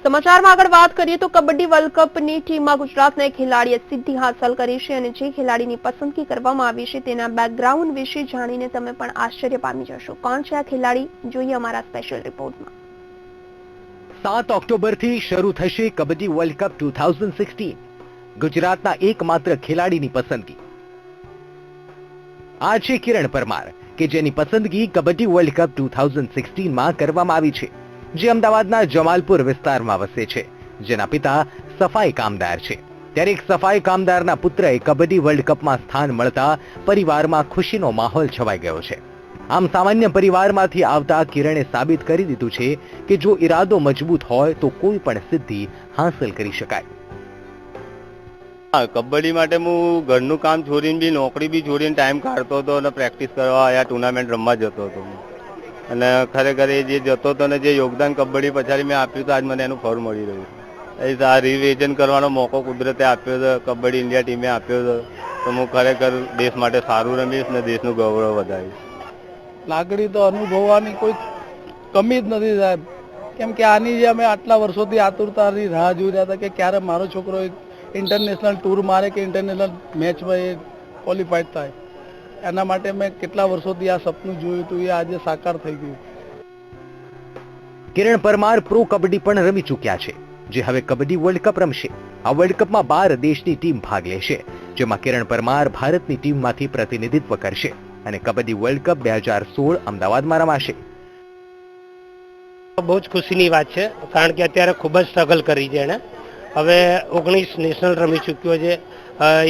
સમાચારમાં આગળ વાત કરીએ તો કબડ્ડી વર્લ્ડ કપની ટીમમાં ગુજરાતના એક ખેલાડીએ સિદ્ધિ હાંસલ કરી છે અને જે ખેલાડીની પસંદગી કરવામાં આવી છે તેના બેકગ્રાઉન્ડ વિશે જાણીને તમે પણ આશ્ચર્ય પામી જશો. કોણ છે આ ખેલાડી, જોઈએ અમારા સ્પેશિયલ રિપોર્ટમાં. 7 ઓક્ટોબરથી શરૂ થશે કબડ્ડી વર્લ્ડ કપ 2016. ગુજરાતના એકમાત્ર ખેલાડીની પસંદગી. આ છે કિરણ પરમાર, કે જેની પસંદગી કબડ્ડી વર્લ્ડ કપ 2016માં કરવામાં આવી છે. જે અમદાવાદના જમાલપુર વિસ્તારમાં વસે છે, જેના પિતા સફાઈ કામદાર છે. ત્યારે એક સફાઈ કામદારના પુત્રએ કબડ્ડી વર્લ્ડ કપમાં સ્થાન મળતા પરિવારમાં ખુશીનો માહોલ છવાઈ ગયો છે. આમ સામાન્ય પરિવારમાંથી આવતા કિરણે સાબિત કરી દીધું છે કે જો ઈરાદો મજબૂત હોય તો કોઈ પણ સિદ્ધિ હાંસલ કરી શકાય. કબડ્ડી માટે હું ઘરનું કામ છોડીને બી નોકરી બી છોડીને ટાઈમ કાઢતો હતો અને પ્રેક્ટિસ કરવા અહીંયા ટુર્નામેન્ટ રમવા જતો હતો. અને ખરેખર એ જે જતો હતો ને જે યોગદાન કબડ્ડી પછાડી મેં આપ્યું તો આજ મને એનું ફળ મળી રહ્યું. આ રિવિઝન કરવાનો મોકો કુદરતે આપ્યો હતો, કબડ્ડી ઇન્ડિયા ટીમે આપ્યો હતો, તો હું ખરેખર દેશ માટે સારું રમીશ ને દેશનું ગૌરવ વધારીશ. લાગણી તો અનુભવવાની કોઈ કમી જ નથી સાહેબ, કેમ કે આની જે અમે આટલા વર્ષોથી આતુરતાની રાહ જોઈ રહ્યા હતા કે ક્યારે મારો છોકરો ઇન્ટરનેશનલ ટૂર મારે કે ઇન્ટરનેશનલ મેચમાં એ ક્વોલિફાઈડ થાય. એના માટે મેં કેટલા વર્ષોથી આ સપનું જોયું હતું, એ આજે સાકાર થઈ ગયું. કિરણ પરમાર પ્રો કબડ્ડી પણ રમી ચૂક્યા છે, જે હવે કબડ્ડી વર્લ્ડ કપ રમશે. આ વર્લ્ડ કપમાં 12 દેશની ટીમ ભાગ લેશે, જેમાં કિરણ પરમાર ભારતની ટીમમાંથી પ્રતિનિધિત્વ કરશે અને કબડ્ડી વર્લ્ડ કપ 2016 અમદાવાદમાં રમાશે. બહુ જ ખુશીની વાત છે, કારણ કે અત્યારે ખૂબ જ સ્ટ્રગલ કરી છે એણે. હવે 19 નેશનલ રમી ચૂક્યો છે,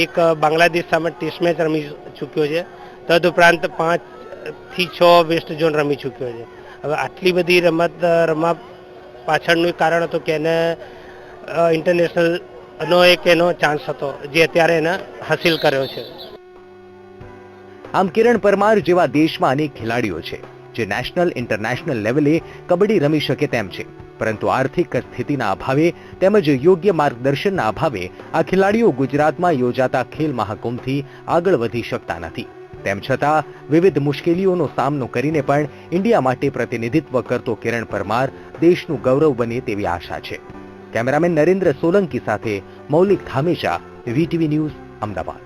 એક બાંગ્લાદેશ સામે ટેસ્ટ મેચ રમી ચૂક્યો છે, તદુપરાંત 5 થી 6 વેસ્ટ ઝોન રમી ચૂક્યો છે. હવે આટલી બધી રમત રમવા પાછળનું કારણ હતું કે એને ઇન્ટરનેશનલનો એક એનો ચાન્સ હતો, જે અત્યારે એને હાસિલ કર્યો છે. આમ કિરણ પરમાર જેવા દેશમાં અનેક ખેલાડીઓ છે જે નેશનલ ઇન્ટરનેશનલ લેવલે કબડ્ડી રમી શકે તેમ છે, પરંતુ આર્થિક સ્થિતિના અભાવે તેમજ યોગ્ય માર્ગદર્શનના અભાવે આ ખેલાડીઓ ગુજરાતમાં યોજાતા ખેલ મહાકુંભથી આગળ વધી શકતા નથી. તેમ છતાં વિવિધ મુશ્કેલીઓનો સામનો કરીને પણ ઇન્ડિયા માટે પ્રતિનિધિત્વ કરતો કિરણ પરમાર દેશનું ગૌરવ બને તેવી આશા છે. કેમેરામેન નરેન્દ્ર સોલંકી સાથે મૌલિક ધામેચા, વીટીવી ન્યૂઝ, અમદાવાદ.